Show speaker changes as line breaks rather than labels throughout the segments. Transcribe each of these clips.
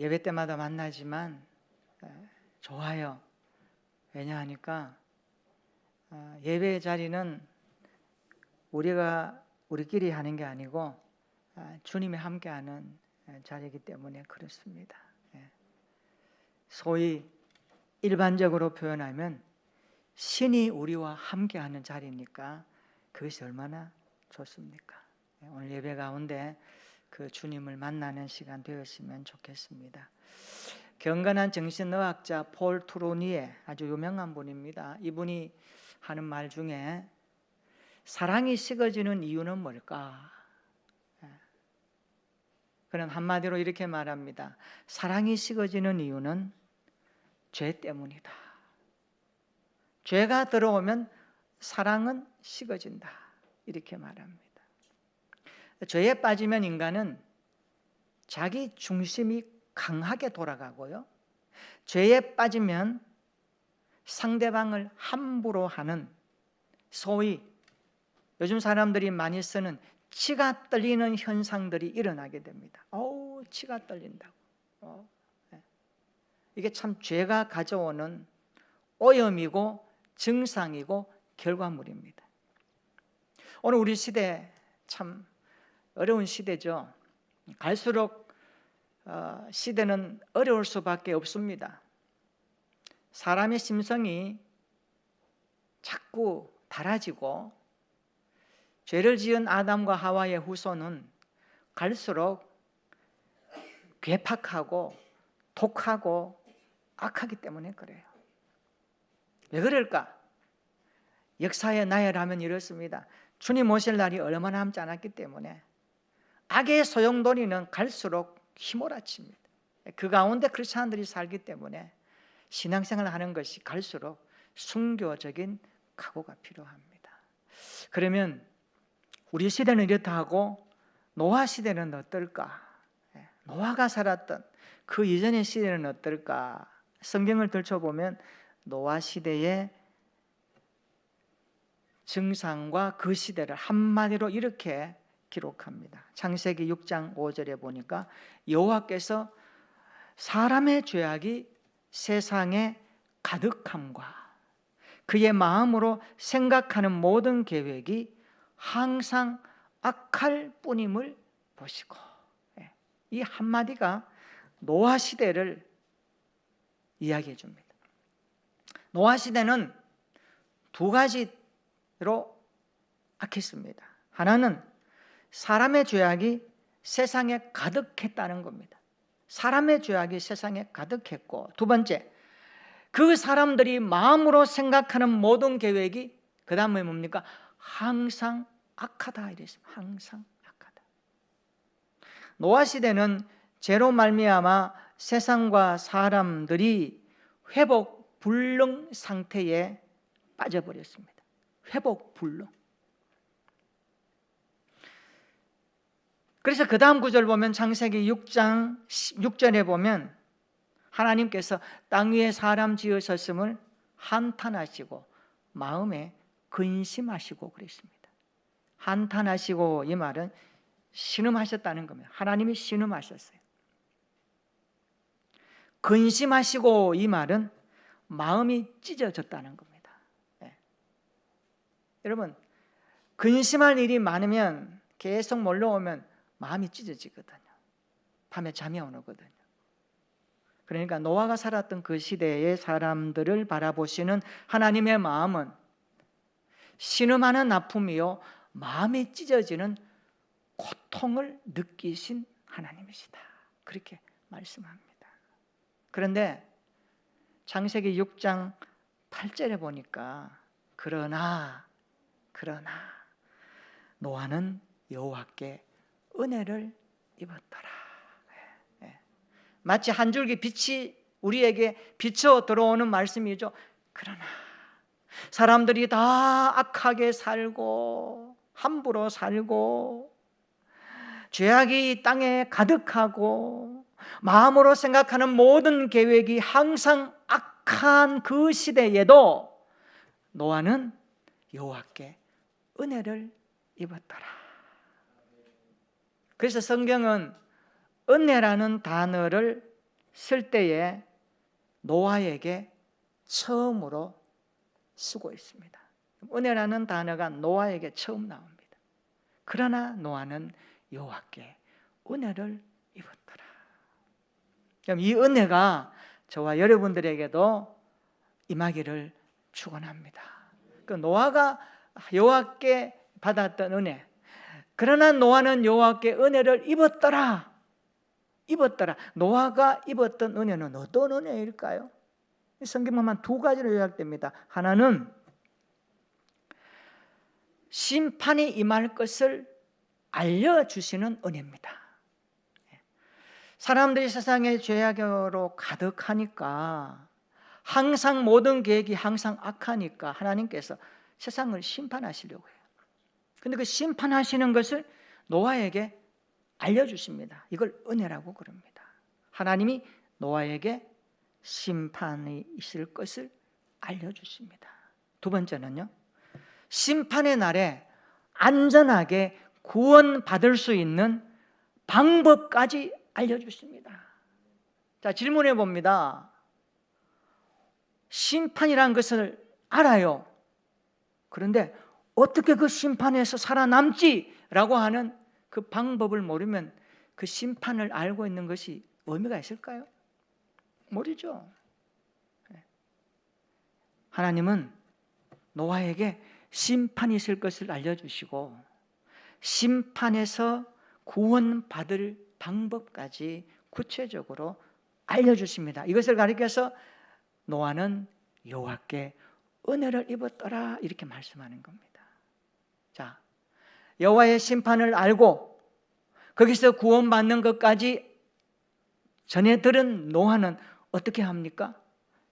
예배 때마다 만나지만 좋아요. 왜냐하니까 예배의 자리는 우리끼리 하는 게 아니고 주님이 함께하는 자리이기 때문에 그렇습니다. 소위 일반적으로 표현하면 신이 우리와 함께하는 자리니까 그것이 얼마나 좋습니까? 오늘 예배 가운데 그 주님을 만나는 시간 되었으면 좋겠습니다. 경건한 정신의학자 폴 트루니에 아주 유명한 분입니다. 이분이 하는 말 중에 사랑이 식어지는 이유는 뭘까? 그는 한마디로 이렇게 말합니다. 사랑이 식어지는 이유는 죄 때문이다. 죄가 들어오면 사랑은 식어진다. 이렇게 말합니다. 죄에 빠지면 인간은 자기 중심이 강하게 돌아가고요. 죄에 빠지면 상대방을 함부로 하는 소위 요즘 사람들이 많이 쓰는 치가 떨리는 현상들이 일어나게 됩니다. 치가 떨린다고. 이게 참 죄가 가져오는 오염이고 증상이고 결과물입니다. 오늘 우리 시대 참 어려운 시대죠. 갈수록 시대는 어려울 수밖에 없습니다. 사람의 심성이 자꾸 달아지고 죄를 지은 아담과 하와의 후손은 갈수록 괴팍하고 독하고 악하기 때문에 그래요. 왜 그럴까? 역사의 나열하면 이렇습니다. 주님 오실 날이 얼마 남지 않았기 때문에 악의 소용돌이는 갈수록 휘몰아칩니다. 그 가운데 크리스찬들이 살기 때문에 신앙생활을 하는 것이 갈수록 순교적인 각오가 필요합니다. 그러면 우리 시대는 이렇다 하고 노아 시대는 어떨까? 노아가 살았던 그 이전의 시대는 어떨까? 성경을 들춰보면 노아 시대의 증상과 그 시대를 한마디로 이렇게 기록합니다. 창세기 6장 5절에 보니까 여호와께서 사람의 죄악이 세상에 가득함과 그의 마음으로 생각하는 모든 계획이 항상 악할 뿐임을 보시고, 이 한마디가 노아 시대를 이야기해 줍니다. 노아 시대는 두 가지로 악했습니다. 하나는 사람의 죄악이 세상에 가득했다는 겁니다. 사람의 죄악이 세상에 가득했고, 두 번째, 그 사람들이 마음으로 생각하는 모든 계획이 그 다음에 뭡니까? 항상 악하다 이랬습니다. 항상 악하다. 노아 시대는 죄로 말미암아 세상과 사람들이 회복 불능 상태에 빠져버렸습니다. 회복 불능. 그래서 그 다음 구절 보면 창세기 6장 6절에 보면 하나님께서 땅 위에 사람 지으셨음을 한탄하시고 마음에 근심하시고 그랬습니다. 한탄하시고 이 말은 신음하셨다는 겁니다. 하나님이 신음하셨어요. 근심하시고 이 말은 마음이 찢어졌다는 겁니다. 여러분, 근심할 일이 많으면 계속 몰려오면 마음이 찢어지거든요. 밤에 잠이 안 오거든요. 그러니까 노아가 살았던 그 시대의 사람들을 바라보시는 하나님의 마음은 신음하는 아픔이요 마음이 찢어지는 고통을 느끼신 하나님이시다. 그렇게 말씀합니다. 그런데 창세기 6장 8절에 보니까 그러나 노아는 여호와께 은혜를 입었더라. 마치 한 줄기 빛이 우리에게 비쳐 들어오는 말씀이죠. 그러나 사람들이 다 악하게 살고 함부로 살고 죄악이 땅에 가득하고 마음으로 생각하는 모든 계획이 항상 악한 그 시대에도 노아는 여호와께 은혜를 입었더라. 그래서 성경은 은혜라는 단어를 쓸 때에 노아에게 처음으로 쓰고 있습니다. 은혜라는 단어가 노아에게 처음 나옵니다. 그러나 노아는 여호와께 은혜를 입었더라. 그럼 이 은혜가 저와 여러분들에게도 임하기를 축원합니다. 그 노아가 여호와께 받았던 은혜, 그러나 노아는 여호와께 은혜를 입었더라. 노아가 입었던 은혜는 어떤 은혜일까요? 성경 보면 두 가지로 요약됩니다. 하나는 심판이 임할 것을 알려주시는 은혜입니다. 사람들이 세상에 죄악으로 가득하니까, 항상 모든 계획이 항상 악하니까 하나님께서 세상을 심판하시려고 해요. 그런데 그 심판하시는 것을 노아에게 알려주십니다. 이걸 은혜라고 그럽니다. 하나님이 노아에게 심판이 있을 것을 알려주십니다. 두 번째는요, 심판의 날에 안전하게 구원받을 수 있는 방법까지 알려주십니다. 자, 질문해 봅니다. 심판이라는 것을 알아요. 그런데 어떻게 그 심판에서 살아남지라고 하는 그 방법을 모르면 그 심판을 알고 있는 것이 의미가 있을까요? 모르죠. 하나님은 노아에게 심판이 있을 것을 알려주시고 심판에서 구원받을 방법까지 구체적으로 알려주십니다. 이것을 가리켜서 노아는 여호와께 은혜를 입었더라 이렇게 말씀하는 겁니다. 자, 여호와의 심판을 알고 거기서 구원받는 것까지 전해 들은 노아는 어떻게 합니까?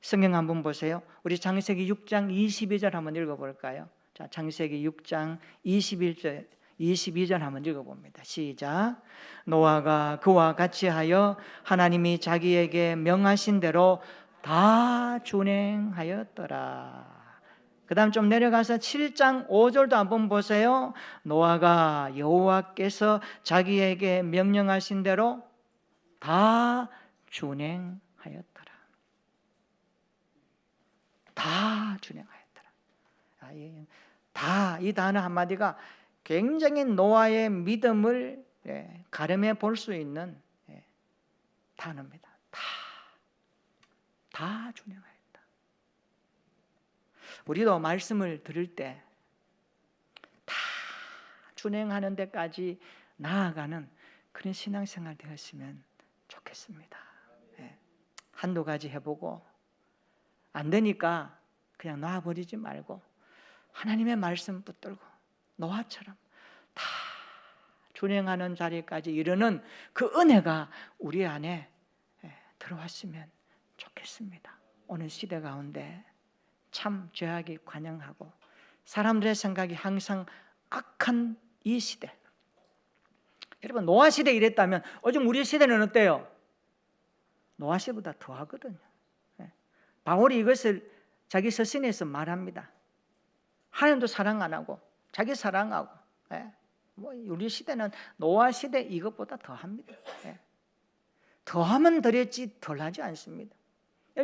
성경 한번 보세요. 우리 창세기 6장 22절 한번 읽어볼까요? 자, 창세기 6장 22절 한번 읽어봅니다. 시작. 노아가 그와 같이 하여 하나님이 자기에게 명하신 대로 다 준행하였더라. 그 다음 좀 내려가서 7장 5절도 한번 보세요. 노아가 여호와께서 자기에게 명령하신 대로 다 준행하였더라. 다 준행하였더라. 다, 이 단어 한마디가 굉장히 노아의 믿음을 가늠해 볼 수 있는 단어입니다. 다 준행하였다. 우리도 말씀을 들을 때 다 준행하는 데까지 나아가는 그런 신앙생활 되었으면 좋겠습니다. 한두 가지 해보고 안 되니까 그냥 놔버리지 말고 하나님의 말씀 붙들고 노아처럼 다 준행하는 자리까지 이르는 그 은혜가 우리 안에 들어왔으면 좋겠습니다. 오늘 시대 가운데 참 죄악이 관영하고 사람들의 생각이 항상 악한 이 시대, 여러분 노아 시대 이랬다면 요즘 우리 시대는 어때요? 노아 시대보다 더하거든요. 바울이 이것을 자기 서신에서 말합니다. 하나님도 사랑 안 하고 자기 사랑하고 우리 시대는 노아 시대 이것보다 더합니다. 더하면 덜했지 덜하지 않습니다.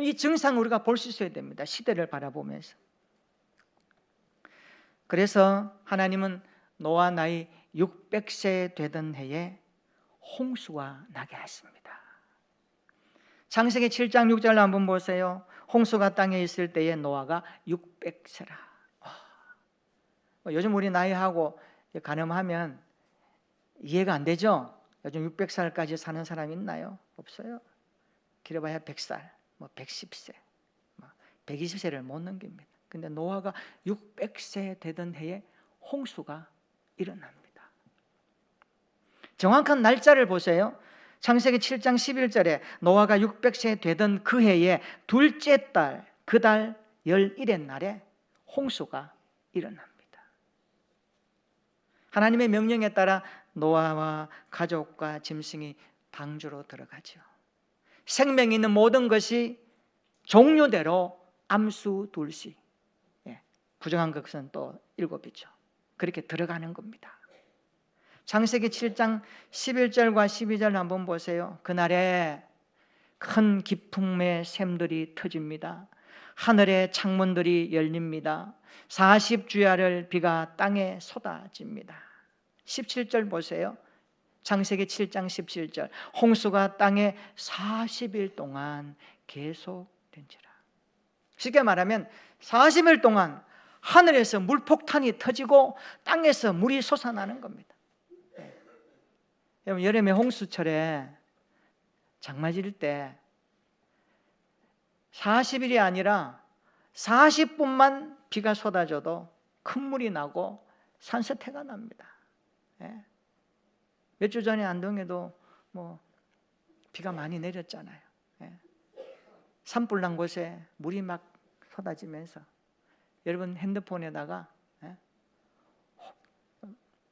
이 증상을 우리가 볼 수 있어야 됩니다. 시대를 바라보면서. 그래서 하나님은 노아 나이 600세 되던 해에 홍수가 나게 하십니다. 창세기 7장 6절 한번 보세요. 홍수가 땅에 있을 때에 노아가 600세라. 요즘 우리 나이하고 가늠하면 이해가 안 되죠? 요즘 600살까지 사는 사람 있나요? 없어요. 길어봐야 100살, 110세, 120세를 못 넘깁니다. 근데 노아가 600세 되던 해에 홍수가 일어납니다. 정확한 날짜를 보세요. 창세기 7장 11절에 노아가 600세 되던 그 해에 둘째 달, 그 달 11의 날에 홍수가 일어납니다. 하나님의 명령에 따라 노아와 가족과 짐승이 방주로 들어가죠. 생명 있는 모든 것이 종류대로 암수 둘씩, 부정한 것은 또 7이죠. 그렇게 들어가는 겁니다. 창세기 7장 11절과 12절 한번 보세요. 그날에 큰 기풍의 샘들이 터집니다. 하늘의 창문들이 열립니다. 40주야를 비가 땅에 쏟아집니다. 17절 보세요. 창세기 7장 17절. 홍수가 땅에 40일 동안 계속된지라. 쉽게 말하면 40일 동안 하늘에서 물폭탄이 터지고 땅에서 물이 솟아나는 겁니다. 여러분, 여름에 홍수철에 장마 지을 때 40일이 아니라 40분만 비가 쏟아져도 큰 물이 나고 산사태가 납니다. 몇 주 전에 안동에도 비가 많이 내렸잖아요. 산불 난 곳에 물이 막 쏟아지면서 여러분 핸드폰에다가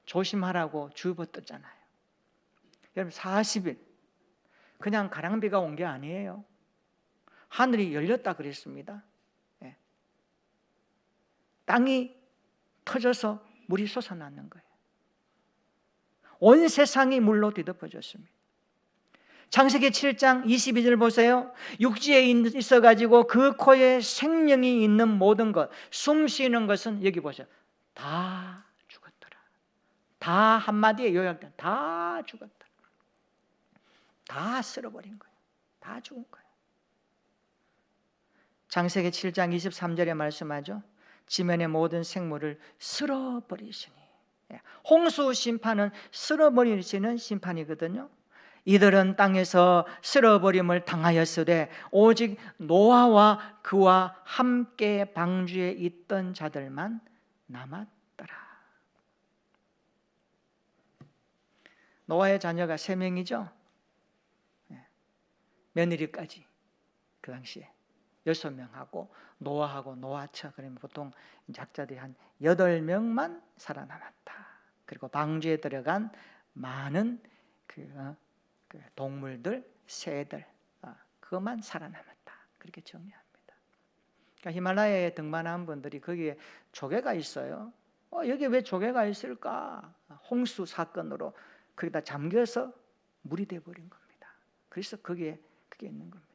조심하라고 주의보 떴잖아요. 여러분 40일 그냥 가랑비가 온 게 아니에요. 하늘이 열렸다 그랬습니다. 땅이 터져서 물이 솟아나는 거예요. 온 세상이 물로 뒤덮어졌습니다. 창세기 7장 22절 보세요. 육지에 있어가지고 그 코에 생명이 있는 모든 것, 숨 쉬는 것은 여기 보세요. 다 죽었더라. 다 한마디에 요약된 다 죽었더라. 다 쓸어버린 거예요. 다 죽은 거예요. 창세기 7장 23절에 말씀하죠. 지면의 모든 생물을 쓸어버리시니. 홍수 심판은 쓸어버리시는 심판이거든요. 이들은 땅에서 쓸어버림을 당하였으되 오직 노아와 그와 함께 방주에 있던 자들만 남았더라. 노아의 자녀가 3명이죠. 며느리까지 그 당시에 6명하고 노아하고 노아처, 그러면 보통 학자들이 한 8명만 살아남았다. 그리고 방주에 들어간 많은 그 동물들, 새들, 그것만 살아남았다. 그렇게 정리합니다. 그러니까 히말라야에 등반한 분들이 거기에 조개가 있어요. 여기 왜 조개가 있을까? 홍수 사건으로 거기다 잠겨서 물이 돼버린 겁니다. 그래서 거기에 그게 있는 겁니다.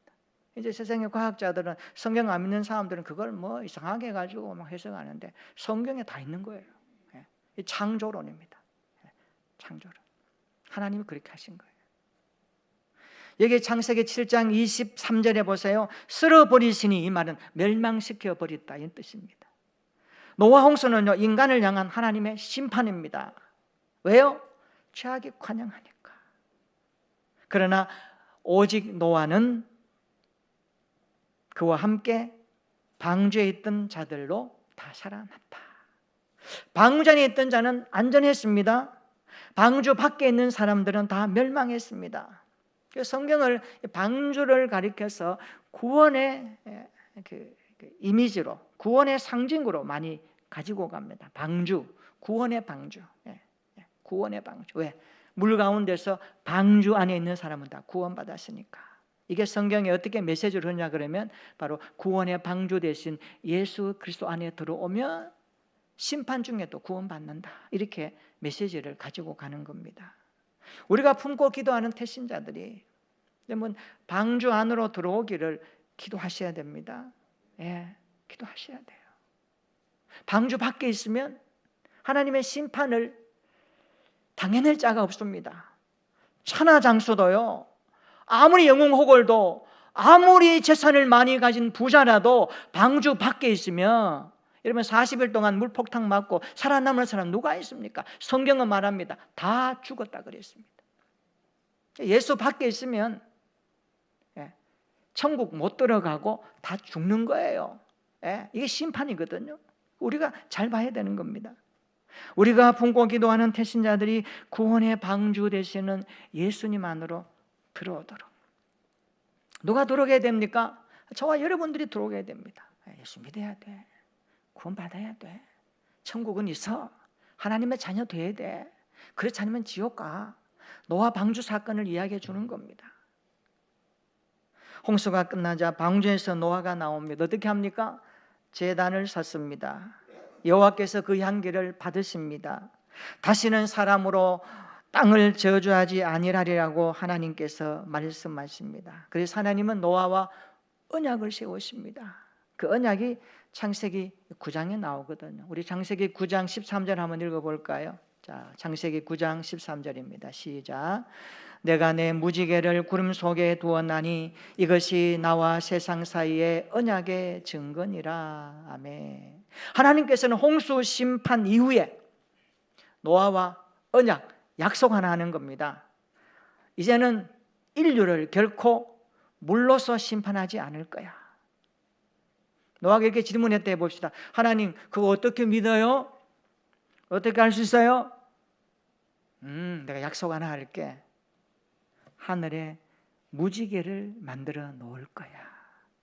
이제 세상의 과학자들은, 성경 안 믿는 사람들은 그걸 이상하게 해가지고 막 해석하는데 성경에 다 있는 거예요. 이 창조론입니다. 창조론. 하나님이 그렇게 하신 거예요. 여기 창세기 7장 23절에 보세요. 쓸어버리시니, 이 말은 멸망시켜 버렸다 이 뜻입니다. 노아 홍수는요, 인간을 향한 하나님의 심판입니다. 왜요? 죄악이 관영하니까. 그러나 오직 노아는 그와 함께 방주에 있던 자들로 다 살아났다. 방주 안에 있던 자는 안전했습니다. 방주 밖에 있는 사람들은 다 멸망했습니다. 성경을 방주를 가리켜서 구원의 이미지로, 구원의 상징으로 많이 가지고 갑니다. 방주, 구원의 방주. 구원의 방주. 왜? 물 가운데서 방주 안에 있는 사람은 다 구원받았으니까. 이게 성경에 어떻게 메시지를 하냐 그러면 바로 구원의 방주 대신 예수 그리스도 안에 들어오면 심판 중에도 구원받는다. 이렇게 메시지를 가지고 가는 겁니다. 우리가 품고 기도하는 태신자들이 방주 안으로 들어오기를 기도하셔야 됩니다. 기도하셔야 돼요. 방주 밖에 있으면 하나님의 심판을 당해낼 자가 없습니다. 천하장수도요, 아무리 영웅호걸도, 아무리 재산을 많이 가진 부자라도 방주 밖에 있으면, 여러분 40일 동안 물폭탄 맞고 살아남을 사람 누가 있습니까? 성경은 말합니다. 다 죽었다 그랬습니다. 예수 밖에 있으면 천국 못 들어가고 다 죽는 거예요. 이게 심판이거든요. 우리가 잘 봐야 되는 겁니다. 우리가 품고 기도하는 태신자들이 구원의 방주 되시는 예수님 안으로 들어오도록. 누가 들어오게 됩니까? 저와 여러분들이 들어오게 됩니다. 예수 믿어야 돼. 구원 받아야 돼. 천국은 있어. 하나님의 자녀 돼야 돼. 그렇지 않으면 지옥 가. 노아 방주 사건을 이야기해 주는 겁니다. 홍수가 끝나자 방주에서 노아가 나옵니다. 어떻게 합니까? 제단을 섰습니다. 여호와께서 그 향기를 받으십니다. 다시는 사람으로 땅을 저주하지 아니하리라고 하나님께서 말씀하십니다. 그래서 하나님은 노아와 언약을 세우십니다. 그 언약이 창세기 9장에 나오거든요. 우리 창세기 9장 13절 한번 읽어볼까요? 자, 창세기 9장 13절입니다. 시작. 내가 내 무지개를 구름 속에 두었나니 이것이 나와 세상 사이의 언약의 증거니라. 아멘. 하나님께서는 홍수 심판 이후에 노아와 언약, 약속 하나 하는 겁니다. 이제는 인류를 결코 물로서 심판하지 않을 거야. 노아가 이렇게 질문했대 봅시다. 하나님, 그거 어떻게 믿어요? 어떻게 할 수 있어요? 내가 약속 하나 할게. 하늘에 무지개를 만들어 놓을 거야.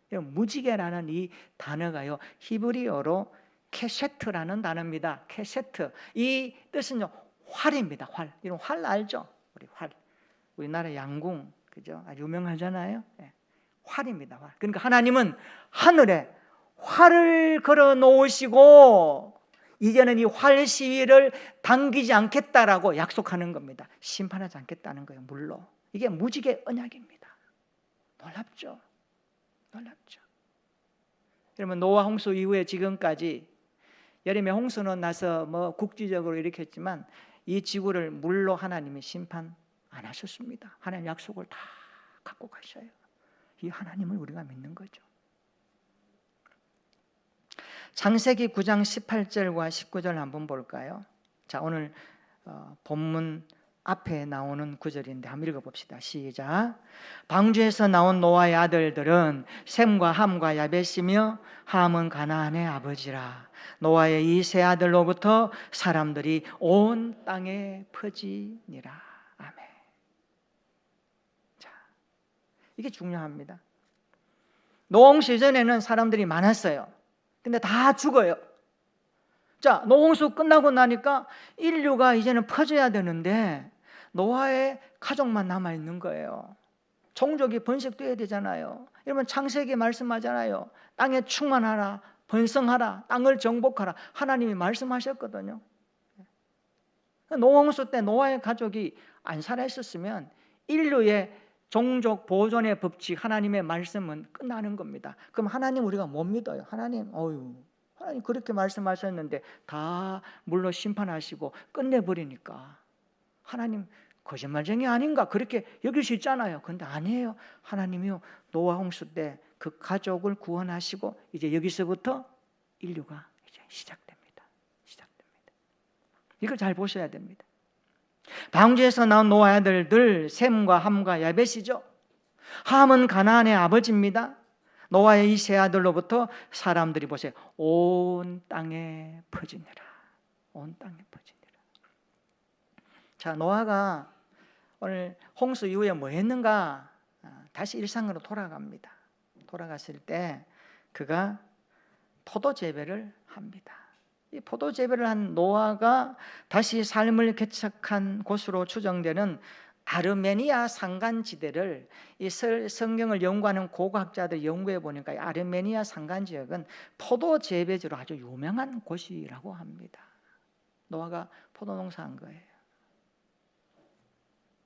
무지개라는 이 단어가요, 히브리어로 케세트라는 단어입니다. 케세트. 이 뜻은요, 활입니다. 활. 이런 활 알죠? 우리 활. 우리나라 양궁, 그죠? 아주 유명하잖아요. 네. 활입니다. 활. 그러니까 하나님은 하늘에 활을 걸어 놓으시고 이제는 이 활 시위를 당기지 않겠다라고 약속하는 겁니다. 심판하지 않겠다는 거예요. 물로. 이게 무지개 언약입니다. 놀랍죠? 놀랍죠? 여러분, 노아 홍수 이후에 지금까지 여름에 홍수는 나서 국지적으로 일으켰지만 이 지구를 물로 하나님이 심판 안 하셨습니다. 하나님 약속을 다 갖고 가셔요. 이 하나님을 우리가 믿는 거죠. 창세기 9장 18절과 19절 한번 볼까요? 자, 오늘 본문 앞에 나오는 구절인데 한번 읽어봅시다. 시작. 방주에서 나온 노아의 아들들은 셈과 함과 야벳이며 함은 가나안의 아버지라. 노아의 이 세 아들로부터 사람들이 온 땅에 퍼지니라. 아멘. 자, 이게 중요합니다. 노홍수 이전에는 사람들이 많았어요. 근데 다 죽어요. 자, 노홍수 끝나고 나니까 인류가 이제는 퍼져야 되는데 노아의 가족만 남아있는 거예요. 종족이 번식돼야 되잖아요. 여러분, 창세기 말씀하잖아요. 땅에 충만하라, 번성하라, 땅을 정복하라. 하나님이 말씀하셨거든요. 노홍수 때 노아의 가족이 안 살아있었으면 인류의 종족 보존의 법칙, 하나님의 말씀은 끝나는 겁니다. 그럼 하나님 우리가 못 믿어요. 하나님 그렇게 말씀하셨는데 다 물로 심판하시고 끝내버리니까 하나님 거짓말쟁이 아닌가 그렇게 여길 수 있잖아요. 그런데 아니에요. 하나님이요, 노아 홍수 때 그 가족을 구원하시고 이제 여기서부터 인류가 이제 시작됩니다. 이걸 잘 보셔야 됩니다. 방주에서 나온 노아의 아들들 셈과 함과 야벳이죠. 함은 가나안의 아버지입니다. 노아의 이 세 아들로부터 사람들이 보세요, 온 땅에 퍼지니라. 온 땅에 퍼지니라. 자, 노아가 오늘 홍수 이후에 뭐 했는가? 다시 일상으로 돌아갑니다. 돌아갔을 때 그가 포도 재배를 합니다. 이 포도 재배를 한 노아가 다시 삶을 개척한 곳으로 추정되는 아르메니아 산간지대를 이 성경을 연구하는 고고학자들 연구해 보니까 이 아르메니아 산간 지역은 포도 재배지로 아주 유명한 곳이라고 합니다. 노아가 포도 농사한 거예요.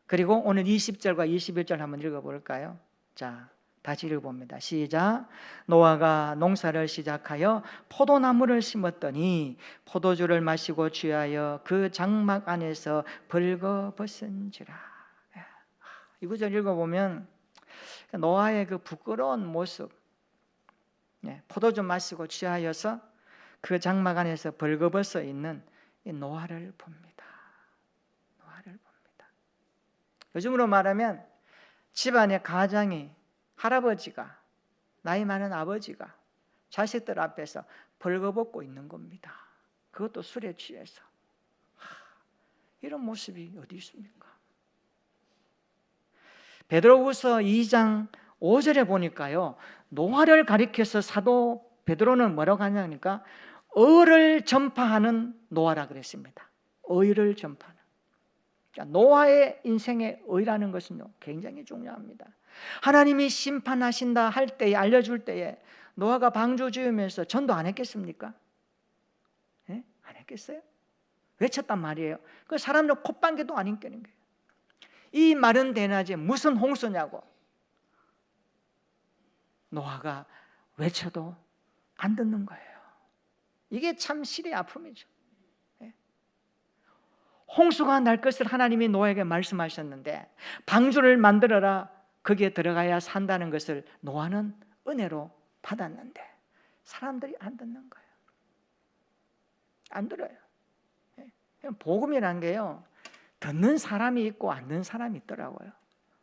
그리고 오늘 20절과 21절 한번 읽어볼까요? 자, 다시 읽어봅니다. 시작. 노아가 농사를 시작하여 포도나무를 심었더니 포도주를 마시고 취하여 그 장막 안에서 벌거벗은지라. 이 구절 읽어보면 노아의 그 부끄러운 모습, 포도주 마시고 취하여서 그 장막 안에서 벌거벗어 있는 이 노아를 봅니다. 노아를 봅니다. 요즘으로 말하면 집안의 가장이, 할아버지가, 나이 많은 아버지가 자식들 앞에서 벌거벗고 있는 겁니다. 그것도 술에 취해서. 이런 모습이 어디 있습니까? 베드로후서 2장 5절에 보니까요, 노아를 가리켜서 사도 베드로는 뭐라고 하냐니까 의를 전파하는 노아라 그랬습니다. 의를 전파하는. 노아의 인생의 의라는 것은요, 굉장히 중요합니다. 하나님이 심판하신다 할 때에, 알려줄 때에 노아가 방주 지으면서 전도 안 했겠습니까? 안 했겠어요? 외쳤단 말이에요. 그 사람들 콧방귀도 안 인기는 거예요. 이 마른 대낮에 무슨 홍수냐고 노아가 외쳐도 안 듣는 거예요. 이게 참 실의 아픔이죠. 홍수가 날 것을 하나님이 노아에게 말씀하셨는데 방주를 만들어라, 거기에 들어가야 산다는 것을 노아는 은혜로 받았는데 사람들이 안 듣는 거예요. 안 들어요. 복음이란 게요, 듣는 사람이 있고 안 듣는 사람이 있더라고요.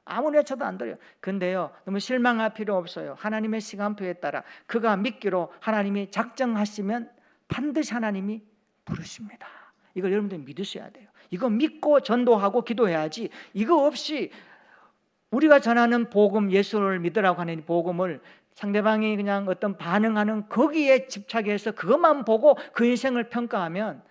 아무리 해쳐도 안 들어요. 근데요, 너무 실망할 필요 없어요. 하나님의 시간표에 따라 그가 믿기로 하나님이 작정하시면 반드시 하나님이 부르십니다. 이걸 여러분들이 믿으셔야 돼요. 이거 믿고 전도하고 기도해야지, 이거 없이 우리가 전하는 복음, 예수를 믿으라고 하는 복음을 상대방이 그냥 어떤 반응하는 거기에 집착해서 그것만 보고 그 인생을 평가하면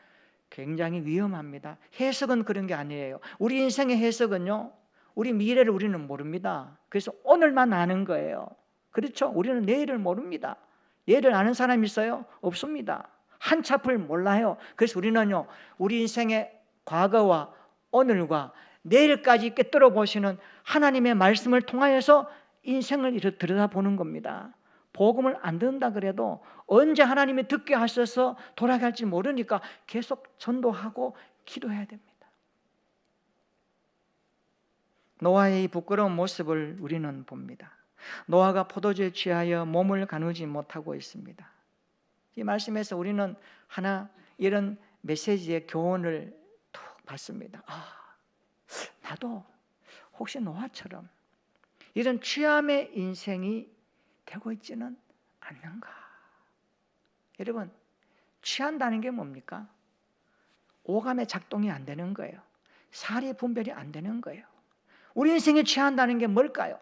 굉장히 위험합니다. 해석은 그런 게 아니에요. 우리 인생의 해석은요, 우리 미래를 우리는 모릅니다. 그래서 오늘만 아는 거예요. 그렇죠? 우리는 내일을 모릅니다. 내일을 아는 사람이 있어요? 없습니다. 한치 앞을 몰라요. 그래서 우리는요, 우리 인생의 과거와 오늘과 내일까지 꿰뚫어 보시는 하나님의 말씀을 통하여서 인생을 들여다보는 겁니다. 복음을 안 듣는다 그래도 언제 하나님이 듣게 하셔서 돌아갈지 모르니까 계속 전도하고 기도해야 됩니다. 노아의 이 부끄러운 모습을 우리는 봅니다. 노아가 포도주에 취하여 몸을 가누지 못하고 있습니다. 이 말씀에서 우리는 하나 이런 메시지의 교훈을 툭 받습니다. 나도 혹시 노아처럼 이런 취함의 인생이 되고 있지는 않는가? 여러분, 취한다는 게 뭡니까? 오감의 작동이 안 되는 거예요. 사리 분별이 안 되는 거예요. 우리 인생에 취한다는 게 뭘까요?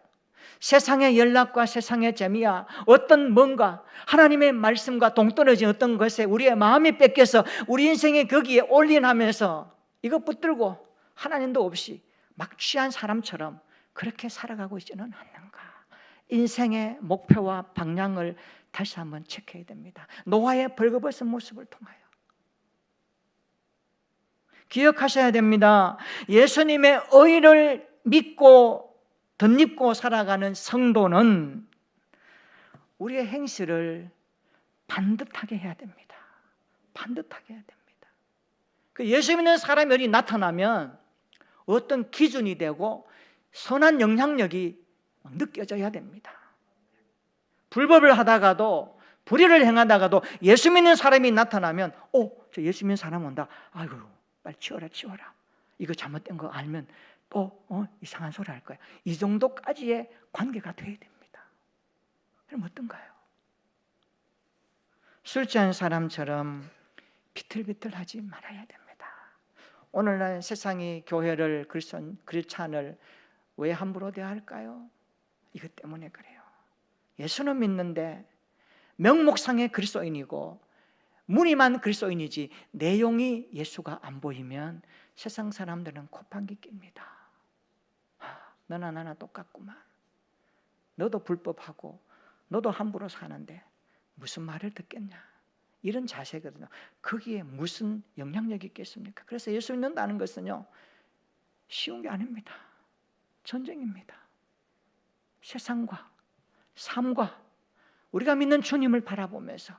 세상의 연락과 세상의 재미야, 어떤 뭔가 하나님의 말씀과 동떨어진 어떤 것에 우리의 마음이 뺏겨서 우리 인생에 거기에 올인하면서 이것 붙들고 하나님도 없이 막 취한 사람처럼 그렇게 살아가고 있지는 않는가? 인생의 목표와 방향을 다시 한번 체크해야 됩니다. 노아의 벌거벗은 모습을 통하여 기억하셔야 됩니다. 예수님의 의를 믿고 덧입고 살아가는 성도는 우리의 행실을 반듯하게 해야 됩니다. 반듯하게 해야 됩니다. 그 예수 믿는 사람이 어디 나타나면 어떤 기준이 되고 선한 영향력이 느껴져야 됩니다. 불법을 하다가도 불의를 행하다가도 예수 믿는 사람이 나타나면 저 예수 믿는 사람 온다. 아이고 빨리 치워라. 이거 잘못된 거 알면 또 이상한 소리 할 거야. 이 정도까지의 관계가 돼야 됩니다. 그럼 어떤가요? 술 취한 사람처럼 비틀비틀하지 말아야 됩니다. 오늘날 세상이 교회를 크리스찬을 왜 함부로 대할까요? 이것 때문에 그래요. 예수는 믿는데 명목상의 그리스도인이고 무늬만 그리스도인이지 내용이 예수가 안 보이면 세상 사람들은 콧방귀 낍니다. 너나 나나 똑같구만. 너도 불법하고 너도 함부로 사는데 무슨 말을 듣겠냐, 이런 자세거든요. 거기에 무슨 영향력이 있겠습니까? 그래서 예수 믿는다는 것은요, 쉬운 게 아닙니다. 전쟁입니다. 세상과 삶과 우리가 믿는 주님을 바라보면서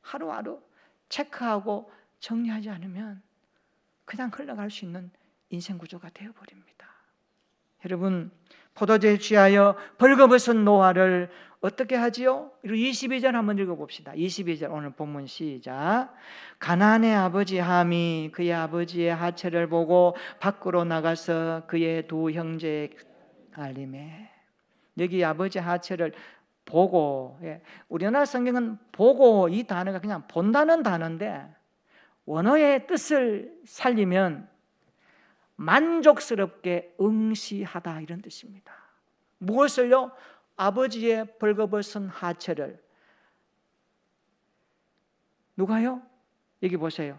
하루하루 체크하고 정리하지 않으면 그냥 흘러갈 수 있는 인생 구조가 되어버립니다. 여러분, 포도주에 취하여 벌거벗은 노아를 어떻게 하지요? 22절 한번 읽어봅시다. 22절 오늘 본문 시작. 가나안의 아버지 함이 그의 아버지의 하체를 보고 밖으로 나가서 그의 두 형제에 알림해. 여기 아버지 하체를 보고, 우리나라 성경은 보고 이 단어가 그냥 본다는 단어인데 원어의 뜻을 살리면 만족스럽게 응시하다, 이런 뜻입니다. 무엇을요? 아버지의 벌거벗은 하체를. 누가요? 여기 보세요.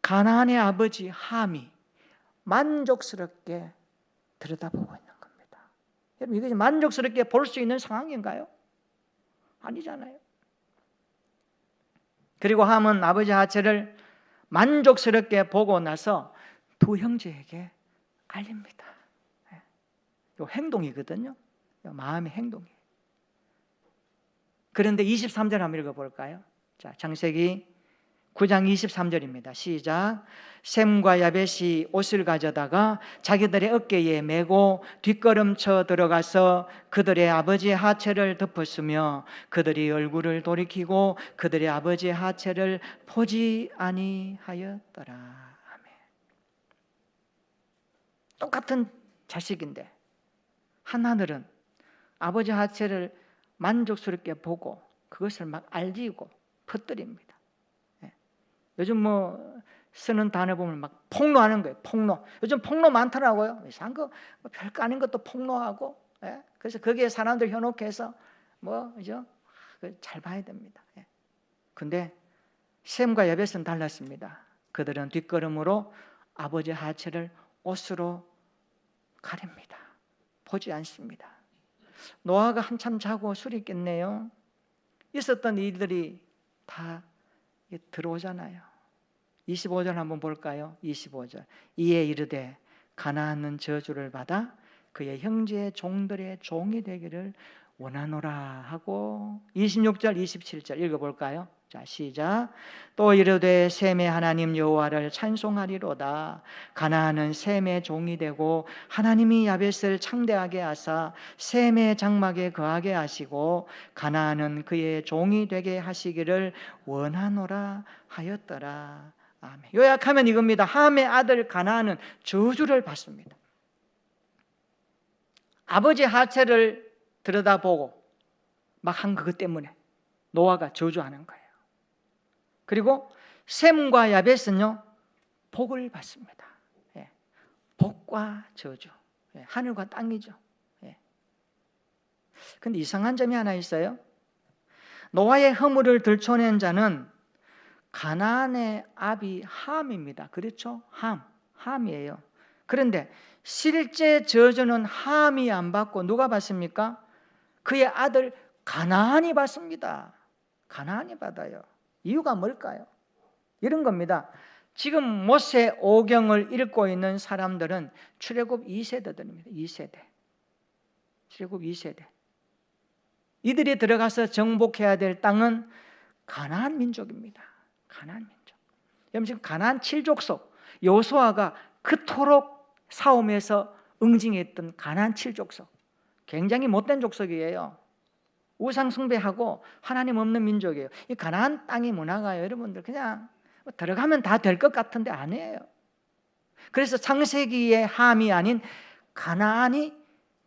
가나안의 아버지 함이 만족스럽게 들여다보고 있는 겁니다. 여러분, 이것이 만족스럽게 볼 수 있는 상황인가요? 아니잖아요. 그리고 함은 아버지 하체를 만족스럽게 보고 나서 두 형제에게 알립니다. 요 행동이거든요. 요 마음의 행동이에요. 그런데 23절 한번 읽어볼까요? 자, 창세기 9장 23절입니다. 시작. 셈과 야벳이 옷을 가져다가 자기들의 어깨에 메고 뒷걸음쳐 들어가서 그들의 아버지의 하체를 덮었으며 그들이 얼굴을 돌이키고 그들의 아버지의 하체를 보지 아니하였더라. 아멘. 똑같은 자식인데 하나들은 아버지 하체를 만족스럽게 보고 그것을 막 알지고 퍼뜨립니다. 요즘 뭐 쓰는 단어 보면 막 폭로하는 거예요. 폭로. 요즘 폭로 많더라고요. 이상한 거 별거 아닌 것도 폭로하고. 그래서 거기에 사람들 현혹해서 뭐 그죠? 잘 봐야 됩니다. 근데 셈과 야벳은 달랐습니다. 그들은 뒷걸음으로 아버지 하체를 옷으로 가립니다. 보지 않습니다. 노아가 한참 자고 술이 깼네요. 있었던 일들이 다 들어오잖아요. 25절 한번 볼까요? 25절. 이에 이르되 가나안은 저주를 받아 그의 형제의 종들의 종이 되기를 원하노라 하고 26절 27절 읽어볼까요? 자, 시작. 또 이르되 셈의 하나님 여호와를 찬송하리로다. 가나안은 셈의 종이 되고 하나님이 야벳을 창대하게 하사 셈의 장막에 거하게 하시고 가나안은 그의 종이 되게 하시기를 원하노라 하였더라. 아멘. 요약하면 이겁니다. 함의 아들 가나안은 저주를 받습니다. 아버지 하체를 들여다보고 막 한 그것 때문에 노아가 저주하는 거예요. 그리고 셈과 야벳은요 복을 받습니다. 복과 저주, 하늘과 땅이죠. 그런데 이상한 점이 하나 있어요. 노아의 허물을 들춰낸 자는 가나안의 아비 함입니다. 그렇죠? 함이에요. 그런데 실제 저주는 함이 안 받고 누가 받습니까? 그의 아들 가나안이 받습니다. 가나안이 받아요. 이유가 뭘까요? 이런 겁니다. 지금 모세 오경을 읽고 있는 사람들은 출애굽 2세대들입니다. 2세대. 출애굽 2세대. 이들이 들어가서 정복해야 될 땅은 가나안 민족입니다. 가나안 민족. 여러분 지금 가나안 7족속 여호수아가 그토록 싸움에서 응징했던 가나안 7족속. 굉장히 못된 족속이에요. 우상 숭배하고 하나님 없는 민족이에요. 이 가나안 땅의 문화가 여러분들 그냥 들어가면 다 될 것 같은데 아니에요. 그래서 창세기의 함이 아닌 가나안이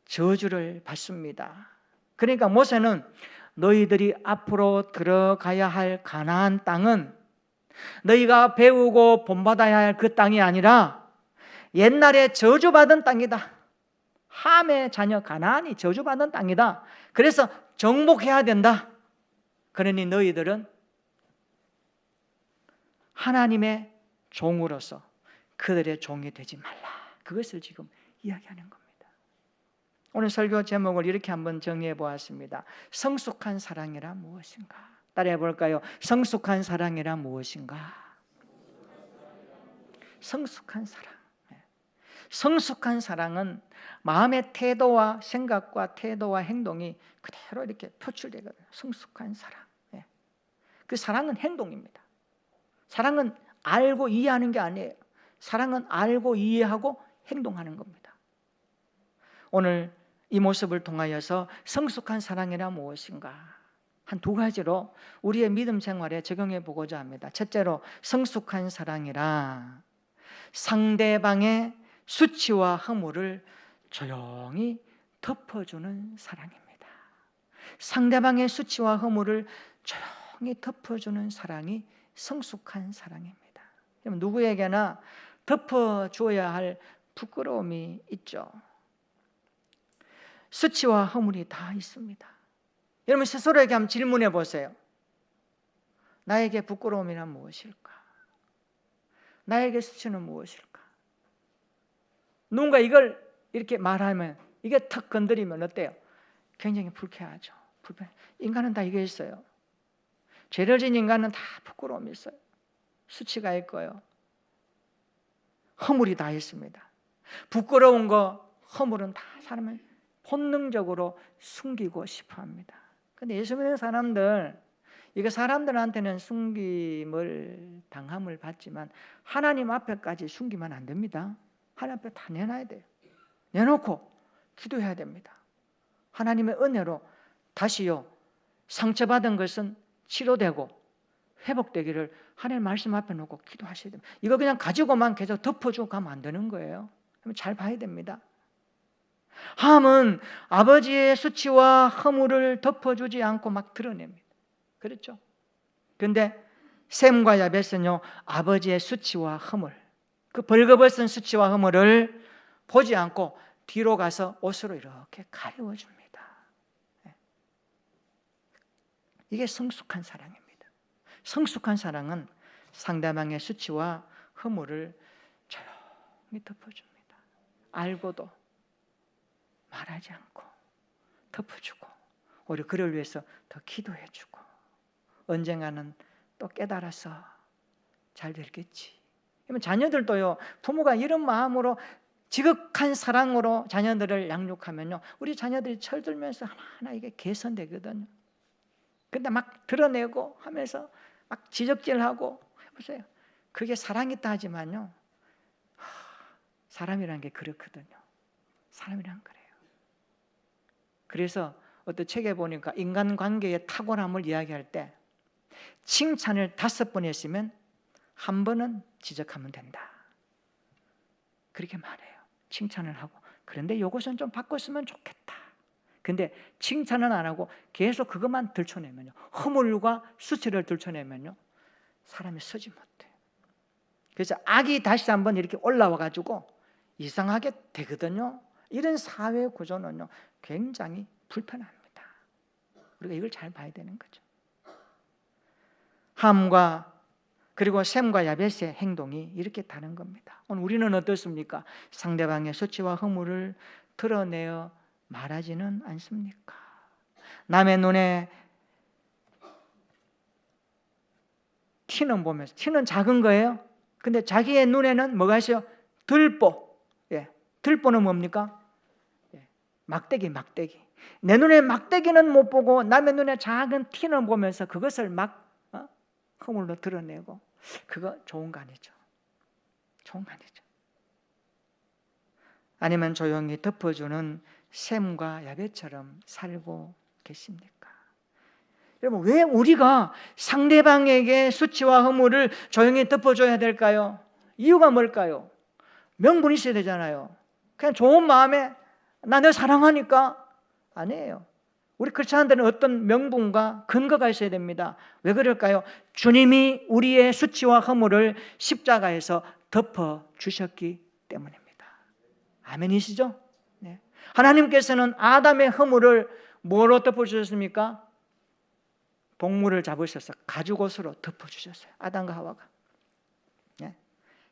저주를 받습니다. 그러니까 모세는 너희들이 앞으로 들어가야 할 가나안 땅은 너희가 배우고 본받아야 할 그 땅이 아니라 옛날에 저주받은 땅이다. 함의 자녀 가나안이 저주받은 땅이다. 그래서 정복해야 된다. 그러니 너희들은 하나님의 종으로서 그들의 종이 되지 말라. 그것을 지금 이야기하는 겁니다. 오늘 설교 제목을 이렇게 한번 정리해 보았습니다. 성숙한 사랑이란 무엇인가? 따라해 볼까요? 성숙한 사랑이란 무엇인가? 성숙한 사랑. 성숙한 사랑은 마음의 태도와 생각과 태도와 행동이 그대로 이렇게 표출되거든요. 성숙한 사랑. 그 사랑은 행동입니다. 사랑은 알고 이해하는 게 아니에요. 사랑은 알고 이해하고 행동하는 겁니다. 오늘 이 모습을 통하여서 성숙한 사랑이란 무엇인가? 한 두 가지로 우리의 믿음 생활에 적용해 보고자 합니다. 첫째로 성숙한 사랑이라 상대방의 수치와 허물을 조용히 덮어주는 사랑입니다. 상대방의 수치와 허물을 조용히 덮어주는 사랑이 성숙한 사랑입니다. 누구에게나 덮어줘야 할 부끄러움이 있죠. 수치와 허물이 다 있습니다. 여러분 스스로에게 한번 질문해 보세요. 나에게 부끄러움이란 무엇일까? 나에게 수치는 무엇일까? 누군가 이걸 이렇게 말하면 이게 턱 건드리면 어때요? 굉장히 불쾌하죠. 인간은 다 이게 있어요. 죄를 지은 인간은 다 부끄러움이 있어요. 수치가 있고요. 허물이 다 있습니다. 부끄러운 거, 허물은 다 사람을 본능적으로 숨기고 싶어합니다. 근데 예수 믿는 사람들, 이거 사람들한테는 숨김을 당함을 받지만 하나님 앞에까지 숨기면 안 됩니다. 하나님 앞에 다 내놔야 돼요. 내놓고 기도해야 됩니다. 하나님의 은혜로 다시요, 상처받은 것은 치료되고 회복되기를 하나님 말씀 앞에 놓고 기도하셔야 됩니다. 이거 그냥 가지고만 계속 덮어주고 가면 안 되는 거예요. 잘 봐야 됩니다. 함은 아버지의 수치와 허물을 덮어주지 않고 막 드러냅니다. 그렇죠? 그런데 셈과 야벳은요, 아버지의 수치와 허물, 그 벌거벗은 수치와 허물을 보지 않고 뒤로 가서 옷으로 이렇게 가려워줍니다. 이게 성숙한 사랑입니다. 성숙한 사랑은 상대방의 수치와 허물을 조용히 덮어줍니다. 알고도 말하지 않고 덮어주고, 오히려 그를 위해서 더 기도해주고, 언젠가는 또 깨달아서 잘 되겠지. 그러면 자녀들도요, 부모가 이런 마음으로 지극한 사랑으로 자녀들을 양육하면요, 우리 자녀들이 철들면서 하나하나 이게 개선되거든요. 근데 막 드러내고 하면서 막 지적질하고 해보세요. 그게 사랑이 있다 하지만요, 사람이란 게 그렇거든요. 사람이란 그래요. 그래서 어떤 책에 보니까 인간관계의 탁월함을 이야기할 때 칭찬을 5번 했으면 1번은 지적하면 된다. 그렇게 말해요. 칭찬을 하고, 그런데 이것은 좀 바꿨으면 좋겠다. 근데 칭찬은 안 하고 계속 그것만 들춰내면요, 허물과 수치를 들춰내면요, 사람이 서지 못해요. 그래서 악이 다시 한번 이렇게 올라와 가지고 이상하게 되거든요. 이런 사회 구조는요, 굉장히 불편합니다. 우리가 이걸 잘 봐야 되는 거죠. 함과 그리고 셈과 야벳의 행동이 이렇게 다른 겁니다. 오늘 우리는 어떻습니까? 상대방의 수치와 허물을 드러내어 말하지는 않습니까? 남의 눈에 티는 보면서, 티는 작은 거예요. 근데 자기의 눈에는 뭐가 있어요? 들보. 들보는 뭡니까? 막대기. 내 눈에 막대기는 못 보고 남의 눈에 작은 티는 보면서 그것을 막 허물로 드러내고, 그거 좋은 거 아니죠. 좋은 거 아니죠. 아니면 조용히 덮어주는 셈과 야벳처럼 살고 계십니까? 여러분, 왜 우리가 상대방에게 수치와 허물을 조용히 덮어줘야 될까요? 이유가 뭘까요? 명분이 있어야 되잖아요. 그냥 좋은 마음에 나 너 사랑하니까. 아니에요. 우리 크리스천들은 어떤 명분과 근거가 있어야 됩니다. 왜 그럴까요? 주님이 우리의 수치와 허물을 십자가에서 덮어주셨기 때문입니다. 아멘이시죠? 네. 하나님께서는 아담의 허물을 뭐로 덮어주셨습니까? 동물을 잡으셔서 가죽옷으로 덮어주셨어요. 아담과 하와가. 네.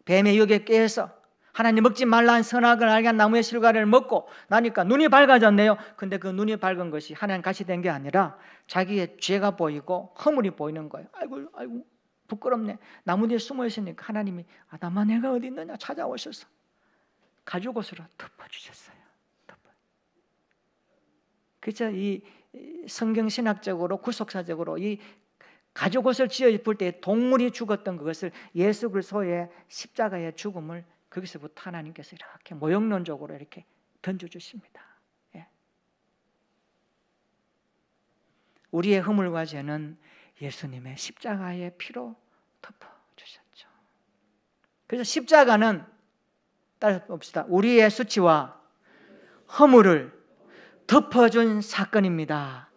뱀의 유혹에 깨서 하나님 먹지 말라는 선악을 알게 한 나무의 실과를 먹고 나니까 눈이 밝아졌네요. 근데 그 눈이 밝은 것이 하나님 같이 된 게 아니라 자기의 죄가 보이고 허물이 보이는 거예요. 아이고 부끄럽네. 나무 뒤에 숨어 있으니까 하나님이 아담아 내가 어디 있느냐 찾아오셔서 가죽옷으로 덮어주셨어요. 그래서 이 성경신학적으로 구속사적으로 이 가죽옷을 지어 입을 때 동물이 죽었던 그것을 예수 그리스도의 십자가의 죽음을 거기서부터 하나님께서 이렇게 모형론적으로 이렇게 던져주십니다. 우리의 허물과 죄는 예수님의 십자가의 피로 덮어주셨죠. 그래서 십자가는 따라 봅시다. 우리의 수치와 허물을 덮어준 사건입니다.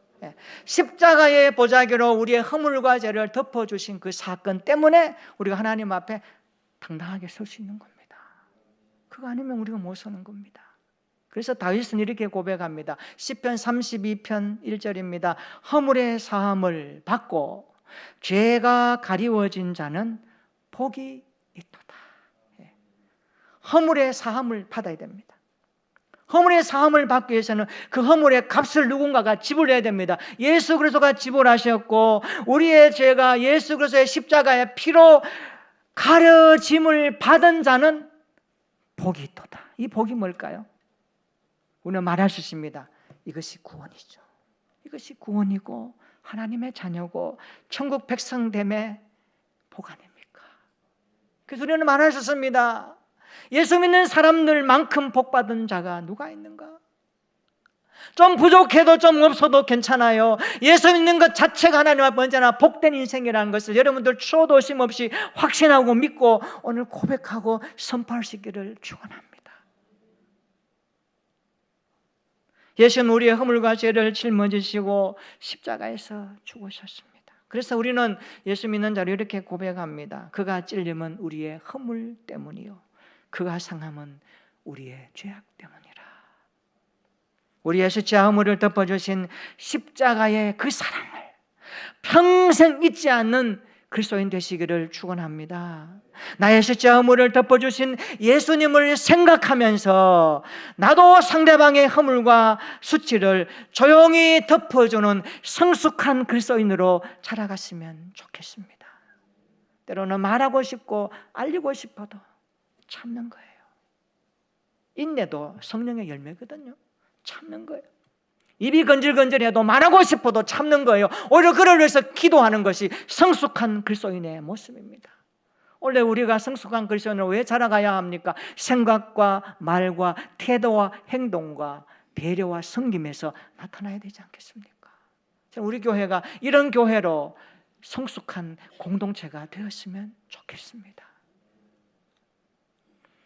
십자가의 보자기로 우리의 허물과 죄를 덮어주신 그 사건 때문에 우리가 하나님 앞에 당당하게 설 수 있는 겁니다. 그거 아니면 우리가 못 서는 겁니다. 그래서 다윗은 이렇게 고백합니다. 시편 32편 1절입니다. 허물의 사함을 받고 죄가 가리워진 자는 복이 있도다. 허물의 사함을 받아야 됩니다. 허물의 사함을 받기 위해서는 그 허물의 값을 누군가가 지불해야 됩니다. 예수 그리스도가 지불하셨고 우리의 죄가 예수 그리스도의 십자가의 피로 가려짐을 받은 자는 복이 있도다. 이 복이 뭘까요? 우리는 말할 수 있습니다. 이것이 구원이죠. 이것이 구원이고 하나님의 자녀고 천국 백성됨의 복 아닙니까? 그래서 우리는 말할 수 있습니다. 예수 믿는 사람들만큼 복받은 자가 누가 있는가? 좀 부족해도 좀 없어도 괜찮아요. 예수 믿는 것 자체가 하나님 앞에 언제나 복된 인생이라는 것을 여러분들 추호도심 없이 확신하고 믿고 오늘 고백하고 선포할 수 있기를 축원합니다. 예수는 우리의 허물과 죄를 짊어지시고 십자가에서 죽으셨습니다. 그래서 우리는 예수 믿는 자로 이렇게 고백합니다. 그가 찔림은 우리의 허물 때문이요 그가 상함은 우리의 죄악 때문이라. 우리 예수 죄와 허물을 덮어주신 십자가의 그 사랑을 평생 잊지 않는 그리스도인 되시기를 축원합니다. 나의 죄와 허물을 덮어주신 예수님을 생각하면서 나도 상대방의 허물과 수치를 조용히 덮어주는 성숙한 그리스도인으로 자라갔으면 좋겠습니다. 때로는 말하고 싶고 알리고 싶어도 참는 거예요. 인내도 성령의 열매거든요. 참는 거예요. 입이 건질건질해도 말하고 싶어도 참는 거예요. 오히려 그를 위해서 기도하는 것이 성숙한 그리스도인의 모습입니다. 원래 우리가 성숙한 그리스도인으로 왜 자라가야 합니까? 생각과 말과 태도와 행동과 배려와 섬김에서 나타나야 되지 않겠습니까? 우리 교회가 이런 교회로 성숙한 공동체가 되었으면 좋겠습니다.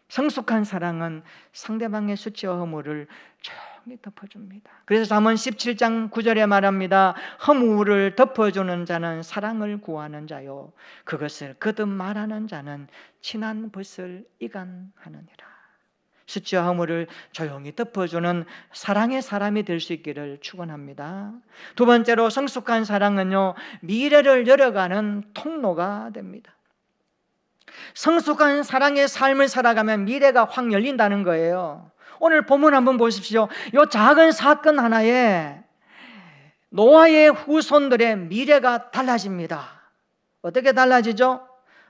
성숙한 사랑은 상대방의 수치와 허물을 조용히 덮어줍니다. 그래서 잠언 17장 9절에 말합니다. 허물을 덮어주는 자는 사랑을 구하는 자요 그것을 거듭 말하는 자는 친한 벗을 이간하느니라. 수치와 허물을 조용히 덮어주는 사랑의 사람이 될 수 있기를 축원합니다. 두 번째로 성숙한 사랑은요 미래를 열어가는 통로가 됩니다. 성숙한 사랑의 삶을 살아가면 미래가 확 열린다는 거예요. 오늘 본문 한번 보십시오. 이 작은 사건 하나에 노아의 후손들의 미래가 달라집니다. 어떻게 달라지죠?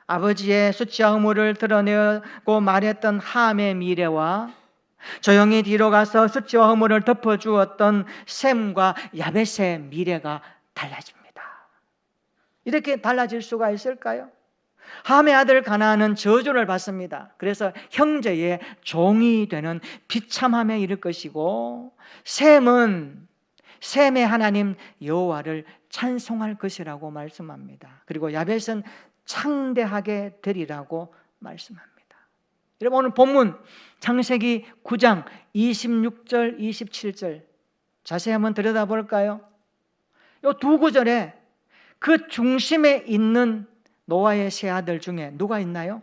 아버지의 수치와 허물을 드러내고 말했던 함의 미래와 조용히 뒤로 가서 수치와 허물을 덮어주었던 셈과 야벳의 미래가 달라집니다. 이렇게 달라질 수가 있을까요? 함의 아들 가나안은 저주를 받습니다. 그래서 형제의 종이 되는 비참함에 이를 것이고 셈은 셈의 하나님 여호와를 찬송할 것이라고 말씀합니다. 그리고 야벳은 창대하게 되리라고 말씀합니다. 여러분 오늘 본문 창세기 9장 26절 27절 자세히 한번 들여다볼까요? 이 두 구절에 그 중심에 있는 노아의 세 아들 중에 누가 있나요?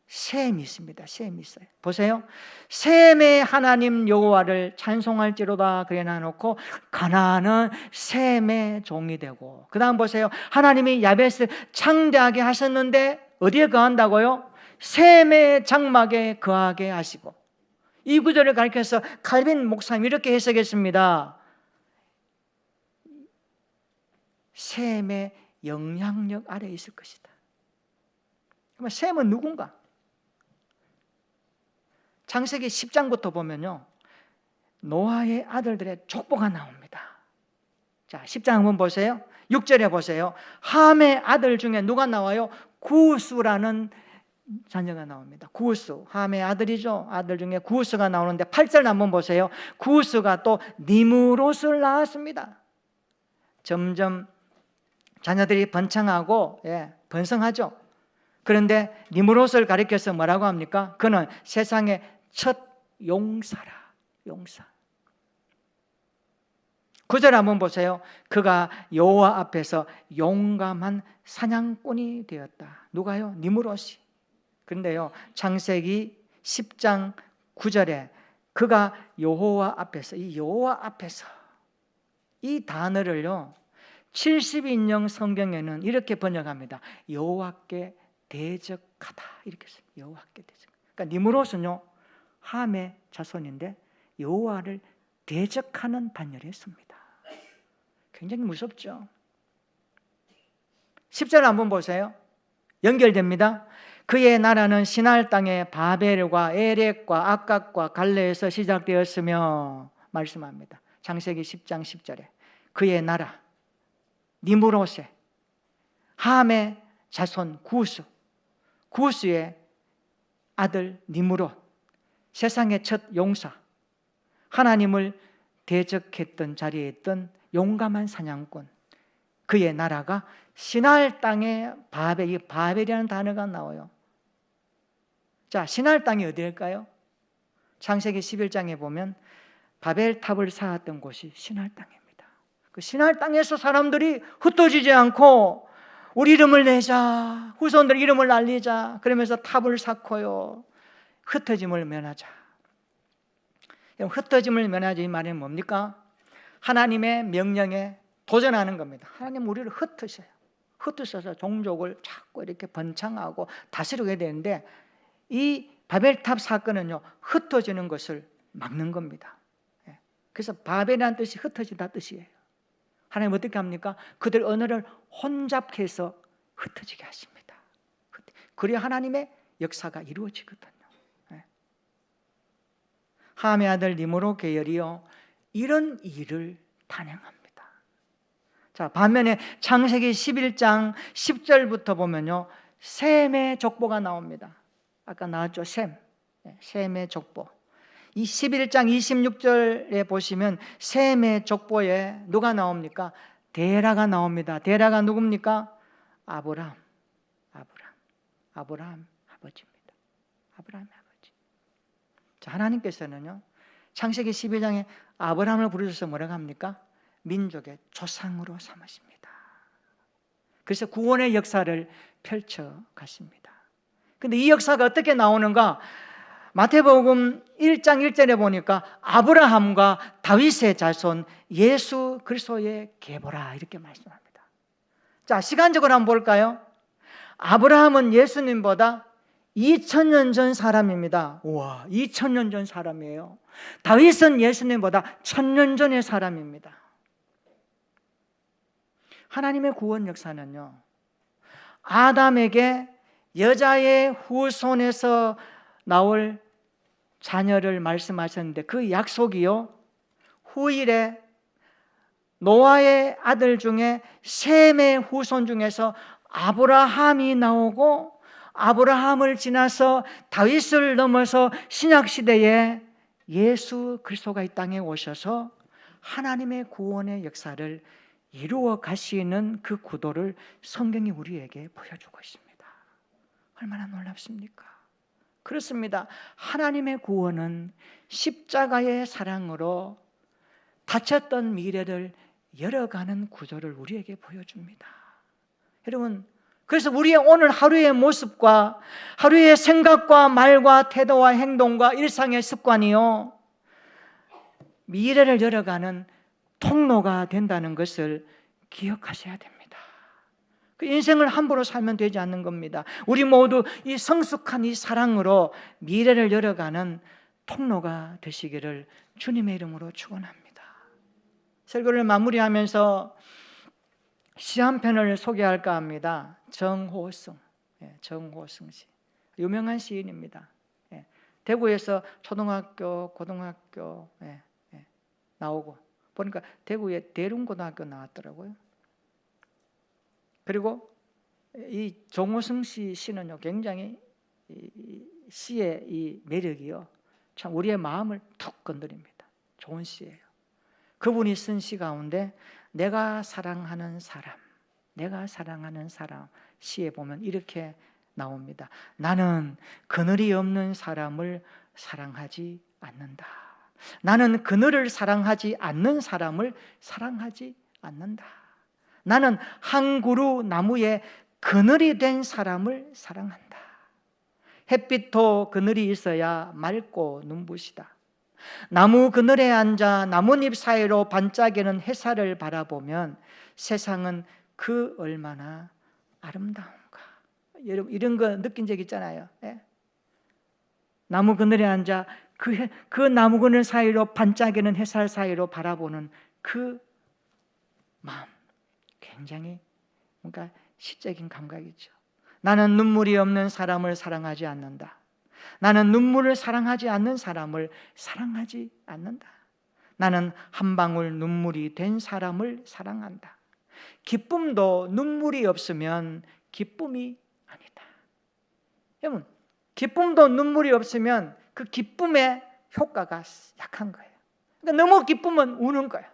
셈이 있습니다. 셈이 있어요. 보세요. 셈의 하나님 여호와를 찬송할지로다 그래 놔놓고 가나안은 셈의 종이 되고 그 다음 보세요. 하나님이 야벳을 창대하게 하셨는데 어디에 거한다고요? 셈의 장막에 거하게 하시고 이 구절을 가리켜서 칼빈 목사님 이렇게 해석했습니다. 셈의 영향력 아래에 있을 것이다. 그러면 셈은 누군가? 창세기 10장부터 보면요 노아의 아들들의 족보가 나옵니다. 자, 10장 한번 보세요. 6절에 보세요. 함의 아들 중에 누가 나와요? 구스라는 자녀가 나옵니다. 구스, 함의 아들이죠. 아들 중에 구스가 나오는데 8절 한번 보세요. 구스가 또 니므롯을 낳았습니다. 점점 자녀들이 번창하고 번성하죠. 그런데 니므롯을 가리켜서 뭐라고 합니까? 그는 세상의 첫 용사라. 용사. 9절 한번 보세요. 그가 여호와 앞에서 용감한 사냥꾼이 되었다. 누가요? 니므롯이. 그런데요 창세기 10장 9절에 그가 여호와 앞에서 이 여호와 앞에서 이 단어를요 70인용 성경에는 이렇게 번역합니다. 여호와께 대적하다 이렇게 써요. 여호와께 대적. 그러니까 니므롯은요 함의 자손인데 여호와를 대적하는 단어를 씁니다. 굉장히 무섭죠. 10절 한번 보세요. 연결됩니다. 그의 나라는 시날 땅의 바벨과 에렉과 악각과 갈레에서 시작되었으며 말씀합니다. 창세기 10장 10절에 그의 나라 니므롯의 함의 자손 구스의 아들 니므롯, 세상의 첫 용사, 하나님을 대적했던 자리에 있던 용감한 사냥꾼, 그의 나라가 시날 땅의 바벨, 이 바벨이라는 단어가 나와요. 자, 시날 땅이 어디일까요? 창세기 11장에 보면 바벨탑을 쌓았던 곳이 시날 땅입니다. 그 시날 땅에서 사람들이 흩어지지 않고 우리 이름을 내자, 후손들 이름을 알리자, 그러면서 탑을 쌓고요, 흩어짐을 면하자. 흩어짐을 면하자 이 말은 뭡니까? 하나님의 명령에 도전하는 겁니다. 하나님 우리를 흩으셔요. 흩으셔서 종족을 자꾸 이렇게 번창하고 다스리게 되는데 이 바벨탑 사건은요, 흩어지는 것을 막는 겁니다. 그래서 바벨이라는 뜻이 흩어지다 뜻이에요. 하나님 어떻게 합니까? 그들 언어를 혼잡해서 흩어지게 하십니다. 그래야 하나님의 역사가 이루어지거든요. 함의 아들 니므롯 계열이요, 이런 일을 단행합니다. 자, 반면에 창세기 11장 10절부터 보면요, 셈의 족보가 나옵니다. 아까 나왔죠, 셈의 족보. 이 11장 26절에 보시면 셈의 족보에 누가 나옵니까? 데라가 나옵니다. 데라가 누굽니까? 아브라함 아버지입니다. 아브라함의 아버지. 자, 하나님께서는요, 창세기 12장에 아브라함을 부르셔서 뭐라고 합니까? 민족의 조상으로 삼으십니다. 그래서 구원의 역사를 펼쳐 가십니다. 근데 이 역사가 어떻게 나오는가? 마태복음 1장 1절에 보니까 아브라함과 다윗의 자손 예수 그리스도의 계보라 이렇게 말씀합니다. 자, 시간적으로 한번 볼까요? 아브라함은 예수님보다 2000년 전 사람입니다. 우와, 2000년 전 사람이에요. 다윗은 예수님보다 1000년 전의 사람입니다. 하나님의 구원 역사는요, 아담에게 여자의 후손에서 나올 자녀를 말씀하셨는데 그 약속이요, 후일에 노아의 아들 중에 셈의 후손 중에서 아브라함이 나오고 아브라함을 지나서 다윗을 넘어서 신약시대에 예수 그리스도가 이 땅에 오셔서 하나님의 구원의 역사를 이루어 가시는 그 구도를 성경이 우리에게 보여주고 있습니다. 얼마나 놀랍습니까? 그렇습니다. 하나님의 구원은 십자가의 사랑으로 닫혔던 미래를 열어가는 구조를 우리에게 보여줍니다. 여러분, 그래서 우리의 오늘 하루의 모습과 하루의 생각과 말과 태도와 행동과 일상의 습관이요, 미래를 열어가는 통로가 된다는 것을 기억하셔야 됩니다. 그 인생을 함부로 살면 되지 않는 겁니다. 우리 모두 이 성숙한 이 사랑으로 미래를 열어가는 통로가 되시기를 주님의 이름으로 축원합니다. 설교를 마무리하면서 시 한 편을 소개할까 합니다. 정호승 시, 유명한 시인입니다. 대구에서 초등학교, 고등학교 나오고 보니까 대구에 대륜고등학교 나왔더라고요. 그리고 이 정호승 씨 시는요, 굉장히 시의 이 매력이요, 참 우리의 마음을 툭 건드립니다. 좋은 시예요. 그분이 쓴 시 가운데 내가 사랑하는 사람 시에 보면 이렇게 나옵니다. 나는 그늘이 없는 사람을 사랑하지 않는다. 나는 그늘을 사랑하지 않는 사람을 사랑하지 않는다. 나는 한 그루 나무에 그늘이 된 사람을 사랑한다. 햇빛도 그늘이 있어야 맑고 눈부시다. 나무 그늘에 앉아 나뭇잎 사이로 반짝이는 햇살을 바라보면 세상은 그 얼마나 아름다운가. 여러분, 이런 거 느낀 적 있잖아요. 나무 그늘에 앉아 그 나무 그늘 사이로 반짝이는 햇살 사이로 바라보는 그 마음, 굉장히 뭔가 시적인 감각이죠. 나는 눈물이 없는 사람을 사랑하지 않는다. 나는 눈물을 사랑하지 않는 사람을 사랑하지 않는다. 나는 한 방울 눈물이 된 사람을 사랑한다. 기쁨도 눈물이 없으면 기쁨이 아니다. 여러분, 기쁨도 눈물이 없으면 그 기쁨의 효과가 약한 거예요. 그러니까 너무 기쁘면 우는 거야.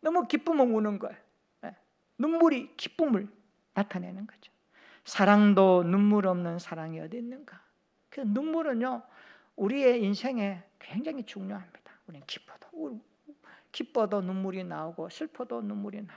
너무 기쁘면 우는 거예요. 눈물이 기쁨을 나타내는 거죠. 사랑도 눈물 없는 사랑이 어디 있는가? 그래서 눈물은요, 우리의 인생에 굉장히 중요합니다. 우리는 기뻐도 눈물이 나오고 슬퍼도 눈물이 나오고,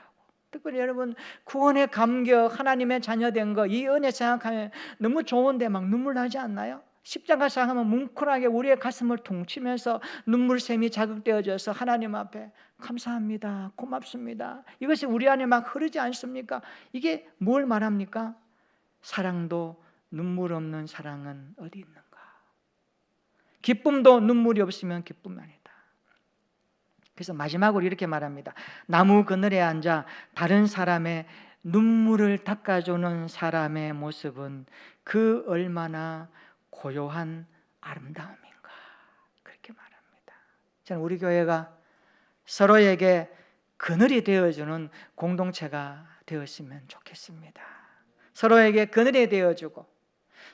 특별히 여러분 구원의 감격, 하나님의 자녀된 거, 이 은혜 생각하면 너무 좋은데 막 눈물 나지 않나요? 십자가 생각하면 뭉클하게 우리의 가슴을 퉁치면서 눈물샘이 자극되어져서 하나님 앞에 감사합니다, 고맙습니다, 이것이 우리 안에 막 흐르지 않습니까? 이게 뭘 말합니까? 사랑도 눈물 없는 사랑은 어디 있는가? 기쁨도 눈물이 없으면 기쁨이 아니다. 그래서 마지막으로 이렇게 말합니다. 나무 그늘에 앉아 다른 사람의 눈물을 닦아주는 사람의 모습은 그 얼마나 고요한 아름다움인가, 그렇게 말합니다. 저는 우리 교회가 서로에게 그늘이 되어주는 공동체가 되었으면 좋겠습니다. 서로에게 그늘이 되어주고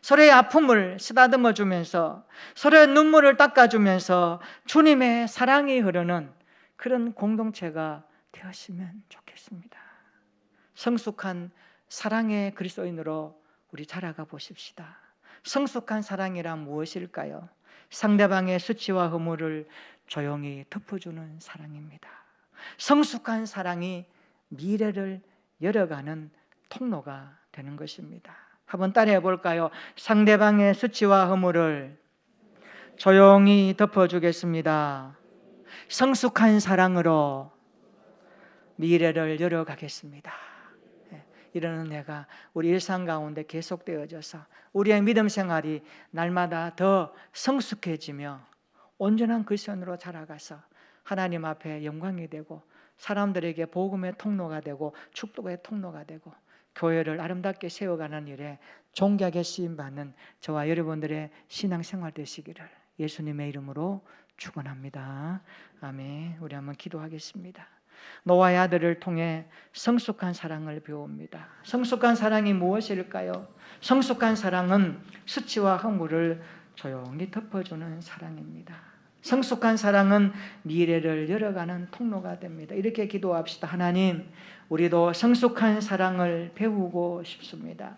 서로의 아픔을 쓰다듬어 주면서 서로의 눈물을 닦아주면서 주님의 사랑이 흐르는 그런 공동체가 되었으면 좋겠습니다. 성숙한 사랑의 그리스도인으로 우리 자라가 보십시다. 성숙한 사랑이란 무엇일까요? 상대방의 수치와 허물을 조용히 덮어주는 사랑입니다. 성숙한 사랑이 미래를 열어가는 통로가 되는 것입니다. 한번 따라해 볼까요? 상대방의 수치와 허물을 조용히 덮어주겠습니다. 성숙한 사랑으로 미래를 열어가겠습니다. 이런 은혜가 우리 일상 가운데 계속되어져서 우리의 믿음 생활이 날마다 더 성숙해지며 온전한 그리스도인으로 자라가서 하나님 앞에 영광이 되고 사람들에게 복음의 통로가 되고 축복의 통로가 되고 교회를 아름답게 세워가는 일에 존귀하게 쓰임받는 저와 여러분들의 신앙생활 되시기를 예수님의 이름으로 축원합니다. 아멘. 우리 한번 기도하겠습니다. 노아의 아들을 통해 성숙한 사랑을 배웁니다. 성숙한 사랑이 무엇일까요? 성숙한 사랑은 수치와 허물을 조용히 덮어주는 사랑입니다. 성숙한 사랑은 미래를 열어가는 통로가 됩니다. 이렇게 기도합시다. 하나님, 우리도 성숙한 사랑을 배우고 싶습니다.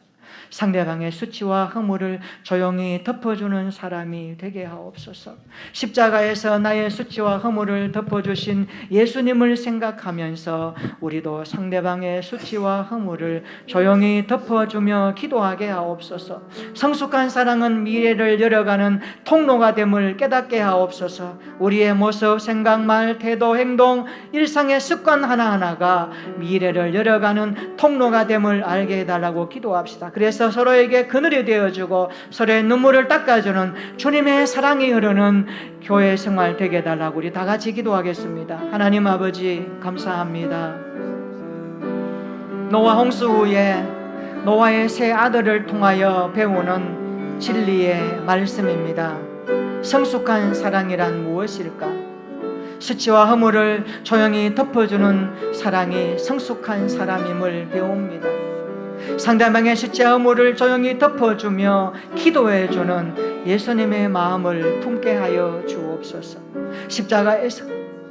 상대방의 수치와 허물을 조용히 덮어주는 사람이 되게 하옵소서. 십자가에서 나의 수치와 허물을 덮어주신 예수님을 생각하면서 우리도 상대방의 수치와 허물을 조용히 덮어주며 기도하게 하옵소서. 성숙한 사랑은 미래를 열어가는 통로가 됨을 깨닫게 하옵소서. 우리의 모습, 생각, 말, 태도, 행동, 일상의 습관 하나하나가 미래를 열어가는 통로가 됨을 알게 해달라고 기도합시다. 그래서 서로에게 그늘이 되어주고 서로의 눈물을 닦아주는 주님의 사랑이 흐르는 교회 생활 되게 해달라고 우리 다 같이 기도하겠습니다. 하나님 아버지, 감사합니다. 노아 홍수 후에 노아의 세 아들을 통하여 배우는 진리의 말씀입니다. 성숙한 사랑이란 무엇일까? 수치와 허물을 조용히 덮어주는 사랑이 성숙한 사람임을 배웁니다. 상대방의 수치와 허물을 조용히 덮어주며 기도해주는 예수님의 마음을 품게 하여 주옵소서. 십자가에서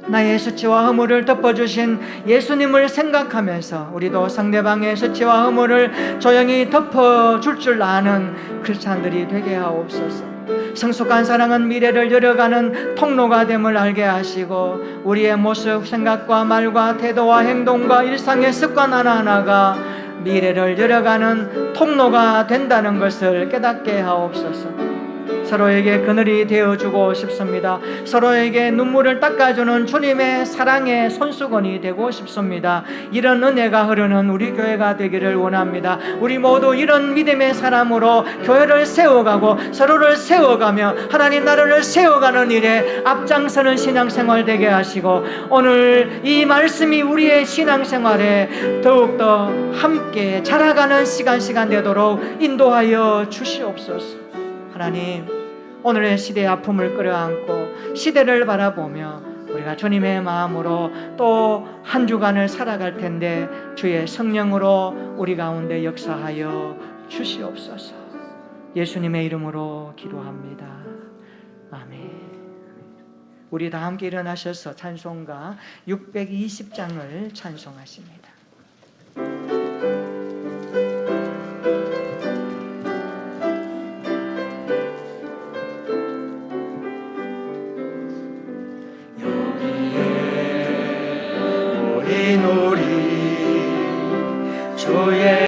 나의 수치와 허물을 덮어주신 예수님을 생각하면서 우리도 상대방의 수치와 허물을 조용히 덮어줄 줄 아는 크리스찬들이 되게 하옵소서. 성숙한 사랑은 미래를 열어가는 통로가 됨을 알게 하시고 우리의 모습, 생각과 말과 태도와 행동과 일상의 습관 하나하나가 미래를 열어가는 통로가 된다는 것을 깨닫게 하옵소서. 서로에게 그늘이 되어주고 싶습니다. 서로에게 눈물을 닦아주는 주님의 사랑의 손수건이 되고 싶습니다. 이런 은혜가 흐르는 우리 교회가 되기를 원합니다. 우리 모두 이런 믿음의 사람으로 교회를 세워가고 서로를 세워가며 하나님 나라를 세워가는 일에 앞장서는 신앙생활 되게 하시고, 오늘 이 말씀이 우리의 신앙생활에 더욱더 함께 자라가는 시간 되도록 인도하여 주시옵소서. 하나님, 오늘의 시대의 아픔을 끌어안고 시대를 바라보며 우리가 주님의 마음으로 또 한 주간을 살아갈 텐데 주의 성령으로 우리 가운데 역사하여 주시옵소서. 예수님의 이름으로 기도합니다. 아멘. 우리 다 함께 일어나셔서 찬송가 620장을 찬송하십니다. 우리 주의